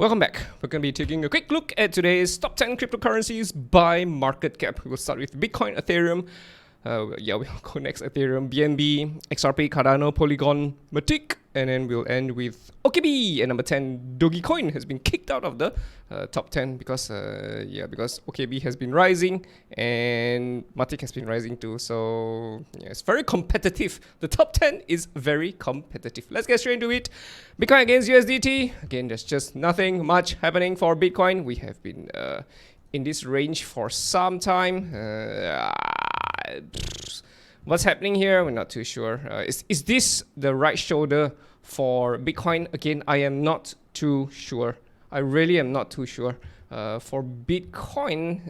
Welcome back. We're going to be taking a quick look at today's top 10 cryptocurrencies by market cap. We'll start with Bitcoin, Ethereum. We'll go next Ethereum, BNB, XRP, Cardano, Polygon, MATIC, and then we'll end with OKB. And number 10, Dogecoin has been kicked out of the top 10 because OKB has been rising and MATIC has been rising too. So yeah, it's very competitive. The top 10 is very competitive. Let's get straight into it. Bitcoin against USDT. Again, there's just nothing much happening for Bitcoin. We have been in this range for some time. What's happening here? We're not too sure. Is this the right shoulder for Bitcoin? Again, I am not too sure. I really am not too sure. For Bitcoin,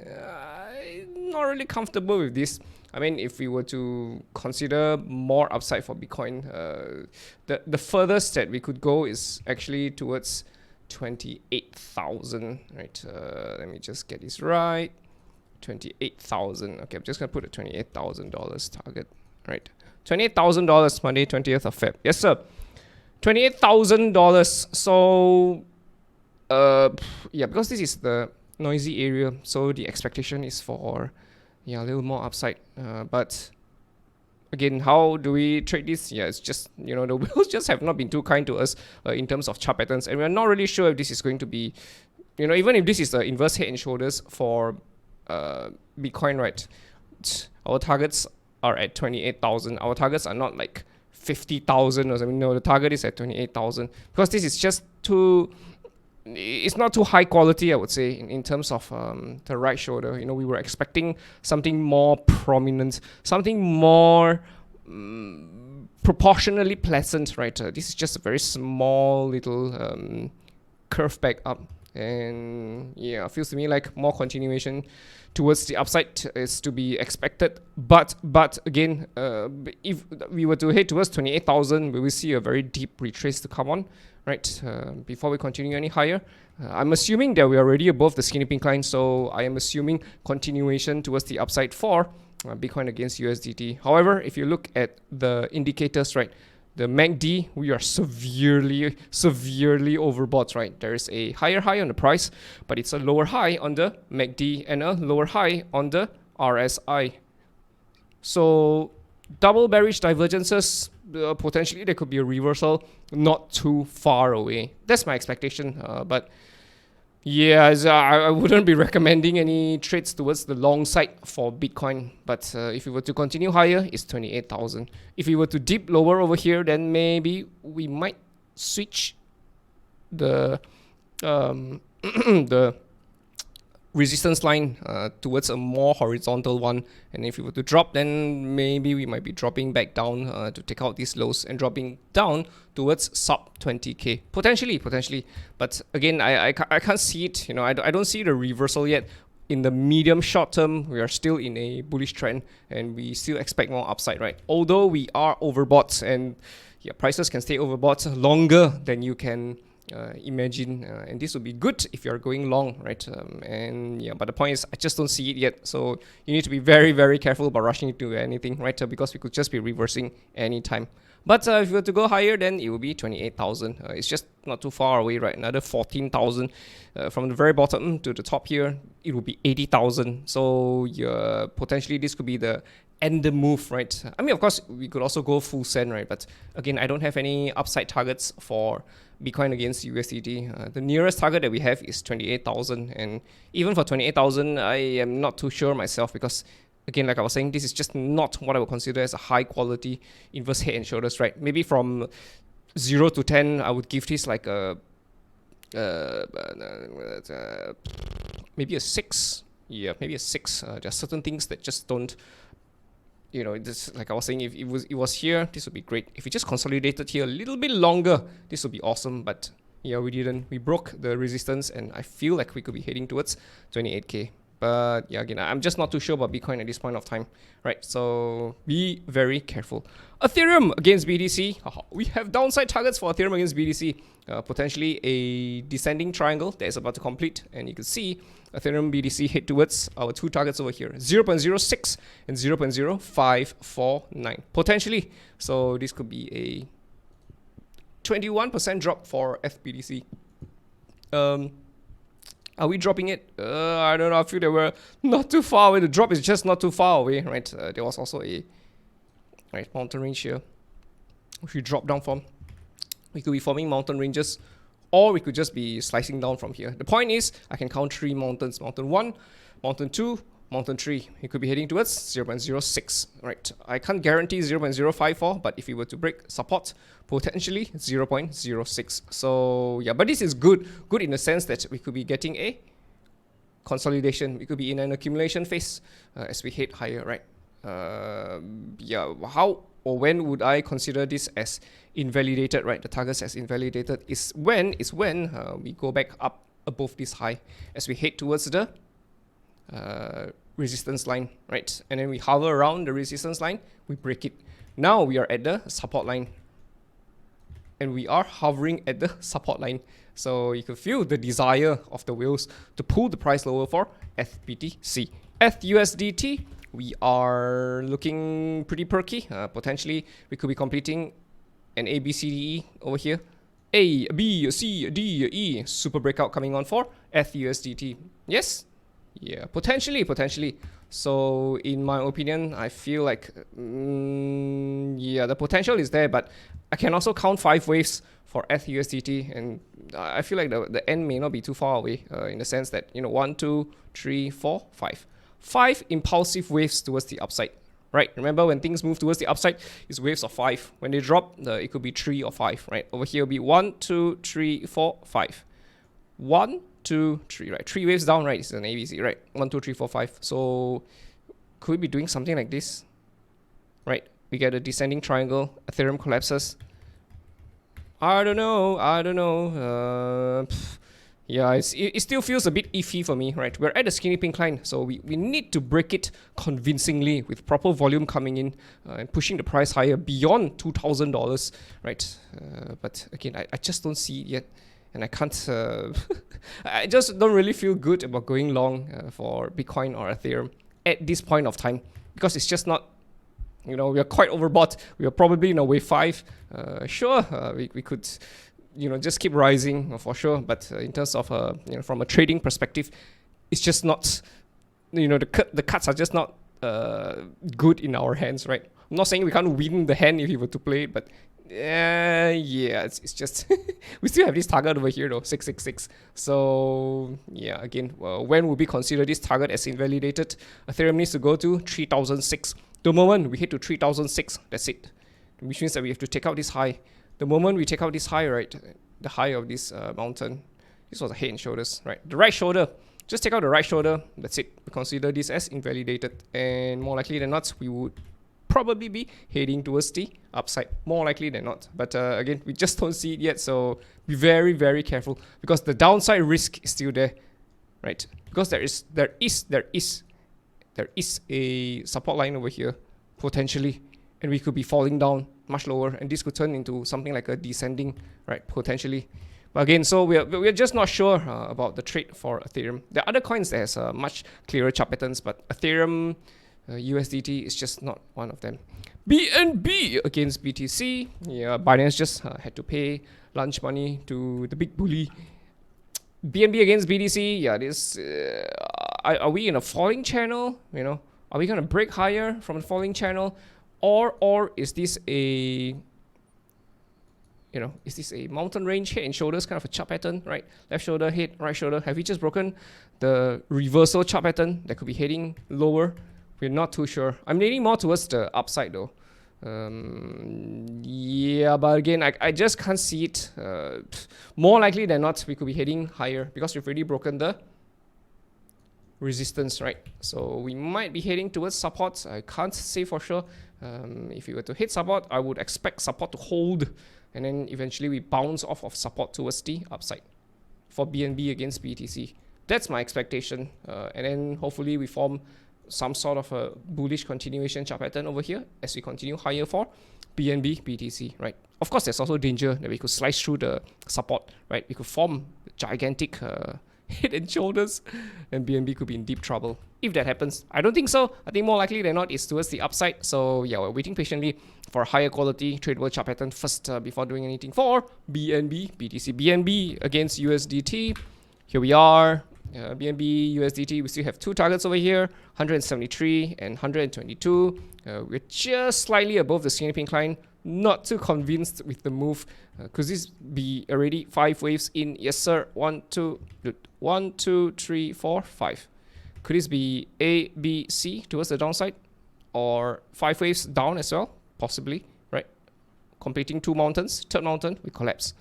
not really comfortable with this. I mean, if we were to consider more upside for Bitcoin, the furthest that we could go is actually towards 28,000, right? Let me just get this right. 28,000. Okay, I'm just gonna put a $28,000 target, right? $28,000 Monday, 20th of Feb. Yes, sir. $28,000. So, yeah, because this is the noisy area, so the expectation is for a little more upside. But again, how do we trade this? Yeah, it's just, the wheels just have not been too kind to us in terms of chart patterns, and we're not really sure if this is going to be, even if this is the inverse head and shoulders for Bitcoin, right? Our targets are at 28,000. Our targets are not like 50,000 or something. No, the target is at 28,000 because this is just it's not too high quality, I would say, in terms of the right shoulder. We were expecting something more prominent, something more proportionally pleasant, right? This is just a very small little curve back up. And yeah, it feels to me like more continuation towards the upside is to be expected. But again, if we were to head towards 28,000, we will see a very deep retrace to come on, right? Before we continue any higher. I'm assuming that we are already above the skinny pink line, so I am assuming continuation towards the upside for Bitcoin against USDT. However, if you look at the indicators, right, the MACD, we are severely overbought, right? There is a higher high on the price, but it's a lower high on the MACD and a lower high on the RSI. So double bearish divergences, potentially there could be a reversal not too far away. That's my expectation, but yeah, I wouldn't be recommending any trades towards the long side for Bitcoin. But if we were to continue higher, it's 28,000. If we were to dip lower over here, then maybe we might switch the the resistance line towards a more horizontal one. And if we were to drop, then maybe we might be dropping back down to take out these lows and dropping down towards sub 20k potentially. But again, I can't see it. I don't see the reversal yet. In the medium short term, we are still in a bullish trend and we still expect more upside, right? Although we are overbought, and yeah, prices can stay overbought longer than you can imagine, and this would be good if you're going long, right? But the point is, I just don't see it yet. So you need to be very, very careful about rushing into anything, right? Because we could just be reversing anytime. But if you were to go higher, then it will be 28,000. It's just not too far away, right? Another 14,000 from the very bottom to the top here, it will be 80,000. So potentially this could be the end move, right? I mean, of course, we could also go full send, right? But again, I don't have any upside targets for Bitcoin against USDT. The nearest target that we have is 28,000, and even for 28,000, I am not too sure myself because, again, like I was saying, this is just not what I would consider as a high quality inverse head and shoulders, right? Maybe from 0 to 10, I would give this like maybe a 6. Yeah, maybe a 6. There are certain things that just don't. This, like I was saying, if it was here, this would be great. If it just consolidated here a little bit longer, this would be awesome. But yeah, we didn't. We broke the resistance, and I feel like we could be heading towards 28k. But yeah, again, I'm just not too sure about Bitcoin at this point of time, right? So be very careful. Ethereum against BTC. We have downside targets for Ethereum against BTC. Potentially a descending triangle that is about to complete. And you can see Ethereum BTC head towards our two targets over here, 0.06 and 0.0549, potentially. So this could be a 21% drop for FBTC. Are we dropping it? I don't know. I feel that we're not too far away. The drop is just not too far away, right? There was also a mountain range here. If you drop down from, we could be forming mountain ranges, or we could just be slicing down from here. The point is, I can count 3 mountains: mountain 1, mountain 2, mountain 3. It could be heading towards 0.06, right? I can't guarantee 0.054, but if we were to break support, potentially 0.06. So yeah, but this is good in the sense that we could be getting a consolidation. We could be in an accumulation phase as we head higher, right? Yeah, how or when would I consider this as invalidated, right? The targets as invalidated is when we go back up above this high as we head towards the resistance line, right? And then we hover around the resistance line, we break it. Now we are at the support line, and we are hovering at the support line. So you can feel the desire of the whales to pull the price lower for FBTC. FUSDT, we are looking pretty perky. Potentially, we could be completing an ABCDE over here. A, B, C, D, E. Super breakout coming on for FUSDT. Yes? Yeah, potentially. So in my opinion, I feel like, yeah, the potential is there, but I can also count 5 waves for FUSDT, and I feel like the end may not be too far away in the sense that, 1, 2, 3, 4, 5. 5 impulsive waves towards the upside, right? Remember, when things move towards the upside, it's waves of 5. When they drop, it could be 3 or 5, right? Over here will be 1, 2, 3, 4, 5. 1, 2, 3, right? 3 waves down, right? It's an ABC, right? 1, 2, 3, 4, 5. So could we be doing something like this, right? We get a descending triangle, Ethereum collapses. I don't know. Yeah, it still feels a bit iffy for me, right? We're at the skinny pink line, so we need to break it convincingly with proper volume coming in and pushing the price higher beyond $2,000, right? But again, I just don't see it yet. And I can't, I just don't really feel good about going long for Bitcoin or Ethereum at this point of time, because it's just not, we are quite overbought. We are probably in a wave 5. Sure, we could, just keep rising for sure. But in terms of, from a trading perspective, it's just not, the cuts are just not good in our hands, right? I'm not saying we can't win the hand if we were to play it, but yeah, it's just we still have this target over here though, 666. So yeah, again, when will we consider this target as invalidated? Ethereum needs to go to 3006. The moment we hit to 3006, that's it. Which means that we have to take out this high. The moment we take out this high, right, the high of this mountain, this was a head and shoulders, right? The right shoulder, just take out the right shoulder, that's it. We consider this as invalidated, and more likely than not, we would probably be heading towards the upside, more likely than not. But again, we just don't see it yet, so be very, very careful, because the downside risk is still there, right? Because there is a support line over here potentially, and we could be falling down much lower, and this could turn into something like a descending, right, potentially. But again, so we're just not sure about the trade for Ethereum. There are other coins that has much clearer chart patterns, but Ethereum, USDT is just not one of them. BNB against BTC. Yeah, Binance just had to pay lunch money to the big bully. BNB against BTC. Yeah, this. Are we in a falling channel? Are we gonna break higher from the falling channel, or is this a mountain range, head and shoulders kind of a chart pattern, right? Left shoulder, head, right shoulder. Have we just broken the reversal chart pattern that could be heading lower? We're not too sure. I'm leaning more towards the upside though. Yeah, but again, I just can't see it. More likely than not, we could be heading higher because we've already broken the resistance, right? So we might be heading towards support. I can't say for sure. If we were to hit support, I would expect support to hold, and then eventually we bounce off of support towards the upside for BNB against BTC. That's my expectation. And then hopefully we form some sort of a bullish continuation chart pattern over here as we continue higher for BNB, BTC, right? Of course, there's also danger that we could slice through the support, right? We could form gigantic head and shoulders, and BNB could be in deep trouble if that happens. I don't think so. I think more likely than not it's towards the upside. So yeah, we're waiting patiently for a higher quality tradable chart pattern first before doing anything for BNB, BTC. BNB against USDT. Here we are. BNB, USDT, we still have two targets over here, 173 and 122. We're just slightly above the skinny pink line. Not too convinced with the move. Could this be already 5 waves in? Yes, sir. 1, 2, 3, 4, 5. Could this be A, B, C towards the downside? Or 5 waves down as well? Possibly, right? Completing 2 mountains. Third mountain, we collapse.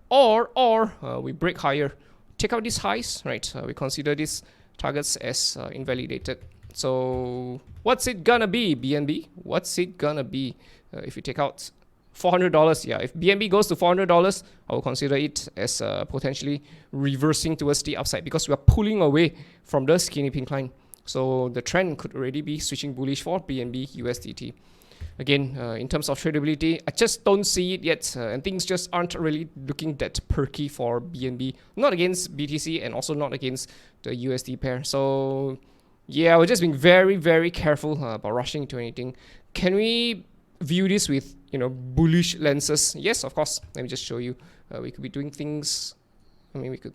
Or we break higher. Check out these highs, right? We consider these targets as invalidated. So what's it gonna be, BNB? What's it gonna be? If you take out $400, yeah, if BNB goes to $400, I will consider it as potentially reversing towards the upside because we are pulling away from the skinny pink line. So the trend could already be switching bullish for BNB USDT. Again, in terms of tradability, I just don't see it yet, and things just aren't really looking that perky for BNB. Not against BTC and also not against the USD pair. So yeah, we're just being very, very careful about rushing into anything. Can we view this with, you know, bullish lenses? Yes, of course. Let me just show you. We could be doing things. I mean, we could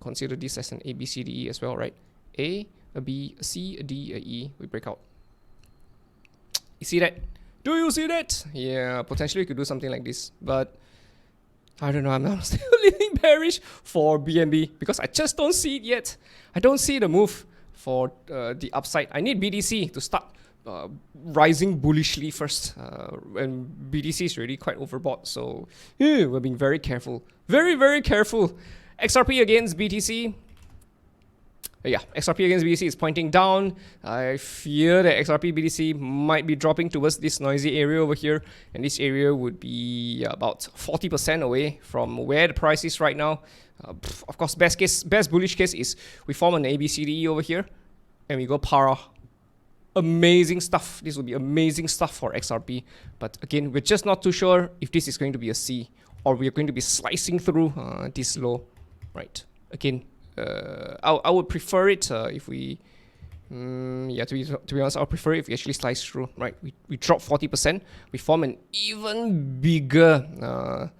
consider this as an A, B, C, D, E as well, right? A B, a C, a D, a E. We break out. You see that? Do you see that? Yeah, potentially we could do something like this, but I don't know. I'm still leaning bearish for BNB because I just don't see it yet. I don't see the move for the upside. I need BTC to start rising bullishly first, and BTC is really quite overbought. So we're being very careful, very, very careful. XRP against BTC. Yeah, XRP against BTC is pointing down. I fear that XRP BTC might be dropping towards this noisy area over here, and this area would be about 40% away from where the price is right now. Of course, best bullish case is we form an ABCDE over here, and we go para. Amazing stuff. This will be amazing stuff for XRP. But again, we're just not too sure if this is going to be a C or we're going to be slicing through this low, right? Again, I would prefer it if we, yeah, to be honest, I would prefer it if we actually slice through, right? We drop 40%, we form an even bigger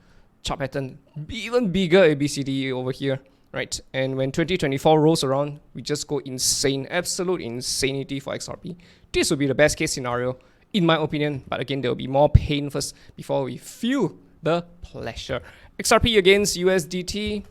chart pattern, even bigger ABCD over here, right? And when 2024 rolls around, we just go insane, absolute insanity for XRP. This will be the best case scenario, in my opinion. But again, there will be more pain first before we feel the pleasure. XRP against USDT.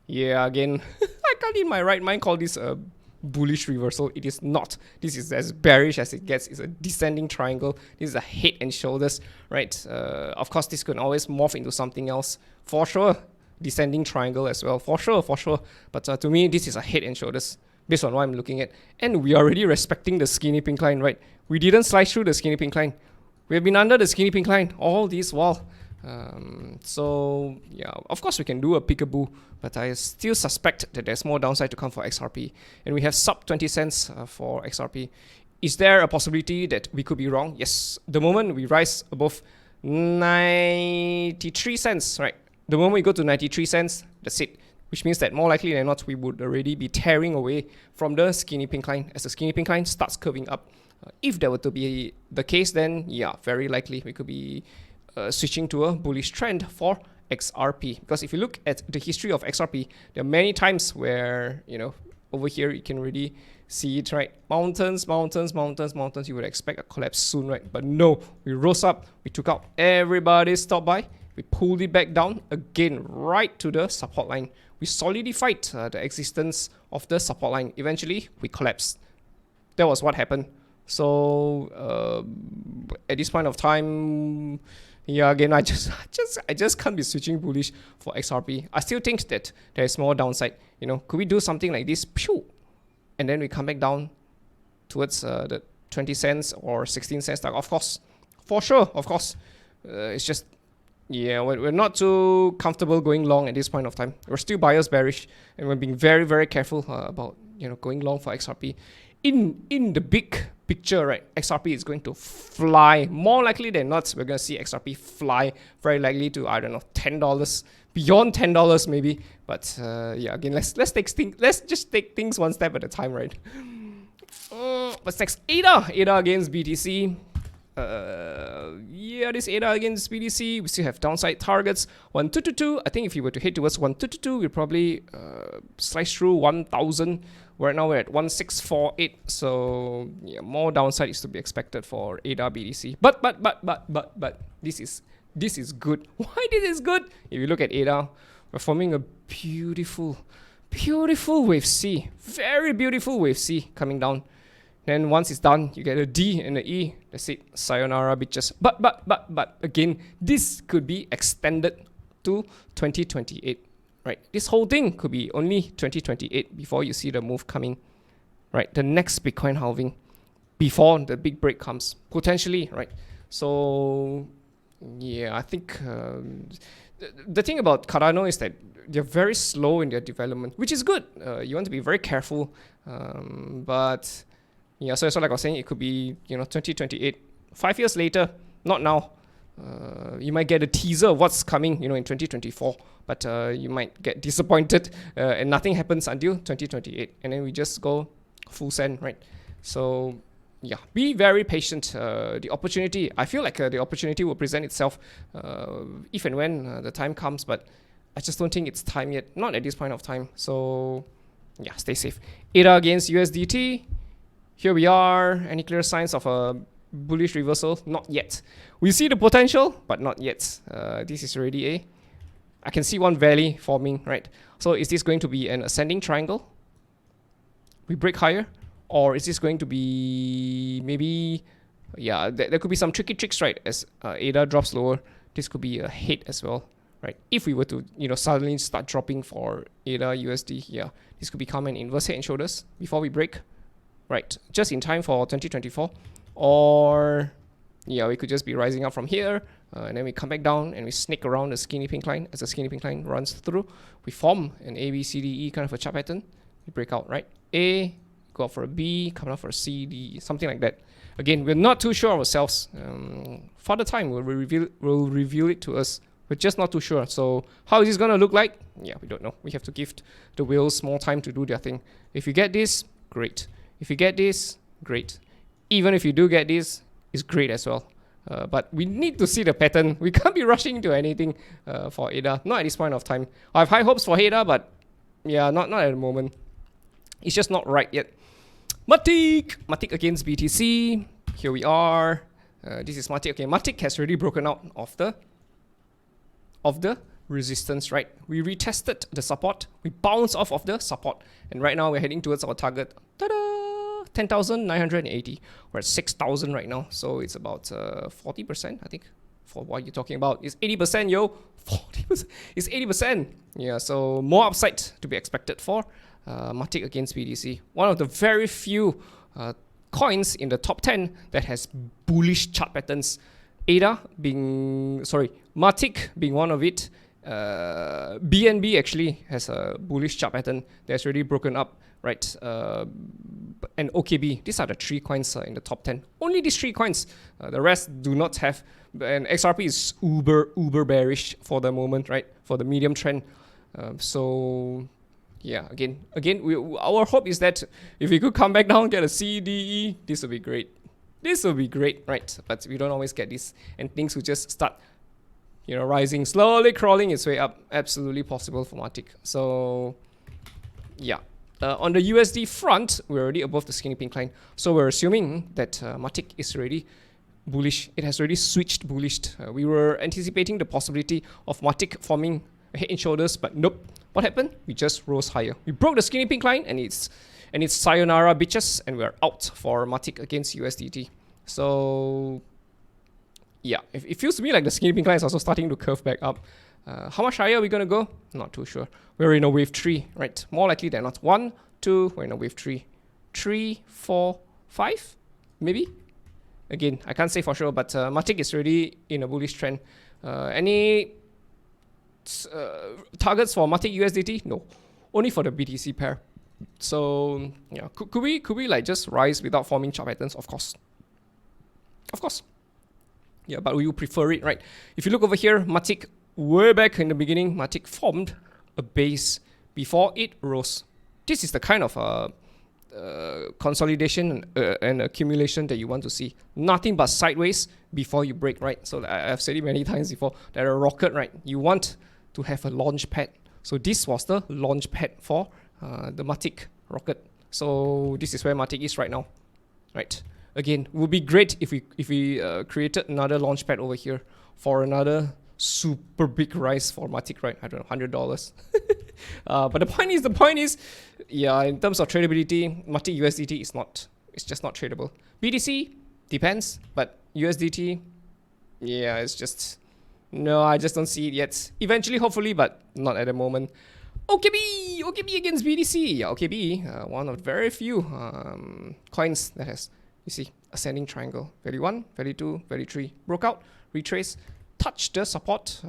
Yeah, again, I can't in my right mind call this a bullish reversal. It is not. This is as bearish as it gets. It's a descending triangle. This is a head and shoulders, right? Of course, this could always morph into something else. For sure, descending triangle as well. For sure, for sure. But to me, this is a head and shoulders based on what I'm looking at. And we are already respecting the skinny pink line, right? We didn't slice through the skinny pink line. We have been under the skinny pink line all this while. So yeah, of course we can do a peekaboo, but I still suspect that there's more downside to come for XRP, and we have sub 20 cents for XRP. Is there a possibility that we could be wrong? Yes. The moment we rise above 93 cents, right? The moment we go to 93 cents, that's it. Which means that more likely than not, we would already be tearing away from the skinny pink line as the skinny pink line starts curving up. If that were to be the case, then yeah, very likely we could be switching to a bullish trend for XRP. Because if you look at the history of XRP, there are many times where, you know, over here you can really see it, right? Mountains, mountains, mountains, mountains. You would expect a collapse soon, right? But no, we rose up, we took out everybody's stop buy, we pulled it back down again right to the support line. We solidified the existence of the support line. Eventually, we collapsed. That was what happened. So at this point of time, yeah, again, I just can't be switching bullish for XRP. I still think that there's more downside. You know, could we do something like this? Pew! And then we come back down towards the 20 cents or 16 cents. Of course, for sure, of course. It's just, yeah, we're not too comfortable going long at this point of time. We're still buyers bearish, and we're being very, very careful about, you know, going long for XRP. in the big picture, right, XRP is going to fly. More likely than not, we're going to see XRP fly very likely to, I don't know, $10, beyond $10 maybe. But yeah, again, let's just take things one step at a time, right? What's next? ADA against BTC. Yeah, this ADA against BTC, we still have downside targets 1222. I think if you were to hit towards 1222, we'll probably slice through 1000. Right now we're at 1648, so yeah, more downside is to be expected for ADA BTC. But this is good. Why this is good? If you look at ADA, we're forming a beautiful wave C, very beautiful wave C coming down. Then once it's done, you get a D and a E. That's it. Sayonara, bitches. But again, this could be extended to 2028. Right? This whole thing could be only 2028 before you see the move coming. Right? The next Bitcoin halving before the big break comes. Potentially, right? So yeah, I think the thing about Cardano is that they're very slow in their development, which is good. You want to be very careful. But yeah, so like I was saying, it could be, 2028, 5 years later, not now. You might get a teaser of what's coming, in 2024, but you might get disappointed and nothing happens until 2028, and then we just go full send, right? So yeah, be very patient. The opportunity, I feel like the opportunity will present itself if and when the time comes, but I just don't think it's time yet, not at this point of time. So yeah, stay safe. ADA against USDT. Here we are. Any clear signs of a bullish reversal? Not yet. We see the potential, but not yet. This is already I can see one valley forming, right? So is this going to be an ascending triangle? We break higher? Or is this going to be maybe, yeah, there could be some tricky tricks, right? As ADA drops lower, this could be a hit as well, right? If we were to, suddenly start dropping for ADA USD, yeah, this could become an inverse head and shoulders before we break. Right, just in time for 2024, or yeah, we could just be rising up from here, and then we come back down and we snake around the skinny pink line. As the skinny pink line runs through, we form an A, B, C, D, E kind of a chart pattern. We break out, right? A, go up for a B, come out for a C, D, something like that. Again, we're not too sure ourselves. For the time, we'll reveal it to us. We're just not too sure. So how is this gonna look like? Yeah, we don't know. We have to give the whales more time to do their thing. If you get this, great. If you get this, great. Even if you do get this, it's great as well. But we need to see the pattern. We can't be rushing into anything for ADA. Not at this point of time. I have high hopes for ADA, but yeah, not at the moment. It's just not right yet. MATIC against BTC. Here we are. This is MATIC. Okay, MATIC has already broken out of the resistance, right? We retested the support. We bounced off of the support. And right now we're heading towards our target. Ta-da! 10,980. We're at 6,000 right now. So it's about 40%, I think, for what you're talking about. It's 80%, yo. 40%. It's 80%. Yeah, so more upside to be expected for MATIC against BTC. One of the very few coins in the top 10 that has bullish chart patterns. MATIC being one of it. BNB actually has a bullish chart pattern that's already broken up, right? And OKB, these are the 3 coins in the top 10. Only these 3 coins. The rest do not have. And XRP is uber bearish for the moment, right? For the medium trend. So yeah, again, our hope is that if we could come back down, get a C, D, E, this would be great. This will be great, right? But we don't always get this, and things will just start, rising, slowly crawling its way up. Absolutely possible for MATIC. So yeah. On the USD front, we're already above the skinny pink line. So we're assuming that MATIC is already bullish. It has already switched bullish. We were anticipating the possibility of MATIC forming a head and shoulders, but nope. What happened? We just rose higher. We broke the skinny pink line, and it's sayonara, bitches, and we're out for MATIC against USDT. So yeah, it feels to me like the skinny pink line is also starting to curve back up. How much higher are we going to go? Not too sure. We're in a wave 3, right? More likely than not. 1, 2, we're in a wave 3. 3, 4, 5, maybe? Again, I can't say for sure, but MATIC is already in a bullish trend. Any targets for MATIC USDT? No. Only for the BTC pair. So yeah, could we like just rise without forming chart patterns? Of course. Of course. Yeah, but we would prefer it, right? If you look over here, MATIC, way back in the beginning, MATIC formed a base before it rose. This is the kind of consolidation and accumulation that you want to see. Nothing but sideways before you break, right? So I've said it many times before, that a rocket, right? You want to have a launch pad. So this was the launch pad for the MATIC rocket. So this is where MATIC is right now, right? Again, would be great if we created another launch pad over here for another super big rise for MATIC, right? I don't know, $100. But the point is, yeah, in terms of tradability, MATIC USDT is not, it's just not tradable. BTC depends, but USDT, yeah, it's just, no, I just don't see it yet. Eventually, hopefully, but not at the moment. OKB against BTC. Yeah, OKB, one of very few coins that has, you see, ascending triangle. Value 1, value 2, value 3. Broke out, retrace, touched the support,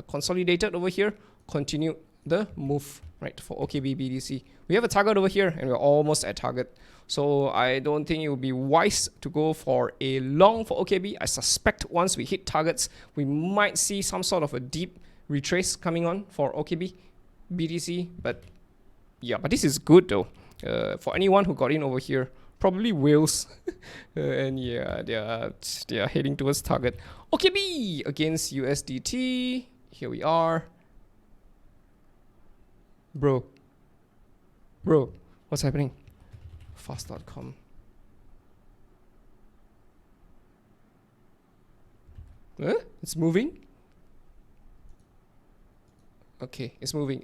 consolidated over here, continued the move, right, for OKB BTC. We have a target over here, and we're almost at target. So I don't think it would be wise to go for a long for OKB. I suspect once we hit targets, we might see some sort of a deep retrace coming on for OKB BTC. But yeah, but this is good though. For anyone who got in over here, probably whales. And yeah, they are heading towards target. OKB against USDT. Here we are. Bro, what's happening? Fast.com. It's moving. Okay, it's moving.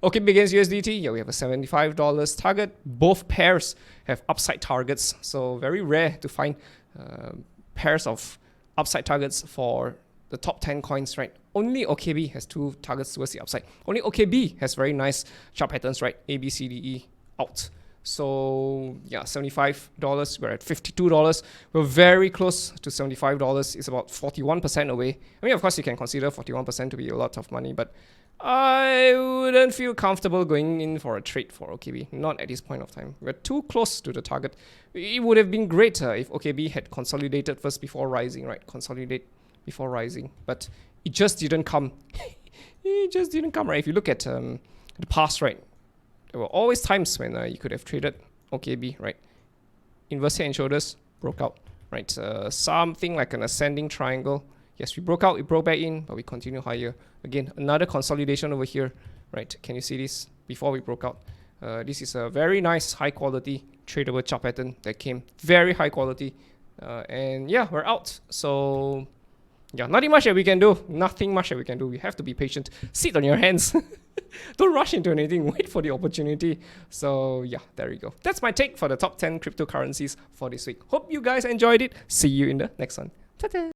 Okay, against USDT. Yeah, we have a $75 target. Both pairs have upside targets, so very rare to find pairs of upside targets for the top 10 coins, right? Only OKB has 2 targets towards the upside. Only OKB has very nice chart patterns, right? A, B, C, D, E out. So yeah, $75. We're at $52. We're very close to $75. It's about 41% away. I mean, of course, you can consider 41% to be a lot of money, but I wouldn't feel comfortable going in for a trade for OKB. Not at this point of time. We're too close to the target. It would have been greater if OKB had consolidated first before rising, right? Consolidate before rising, but it just didn't come. It just didn't come, right? If you look at the past, right? There were always times when you could have traded OKB, right? Inverse head and shoulders, broke out, right? Something like an ascending triangle. Yes, we broke out, we broke back in, but we continue higher. Again, another consolidation over here, right? Can you see this? Before we broke out. This is a very nice, high quality, tradable chart pattern that came. Very high quality. And yeah, we're out. So yeah, nothing much that we can do. Nothing much that we can do. We have to be patient. Sit on your hands. Don't rush into anything. Wait for the opportunity. So yeah, there you go. That's my take for the top 10 cryptocurrencies for this week. Hope you guys enjoyed it. See you in the next one. Ta-ta.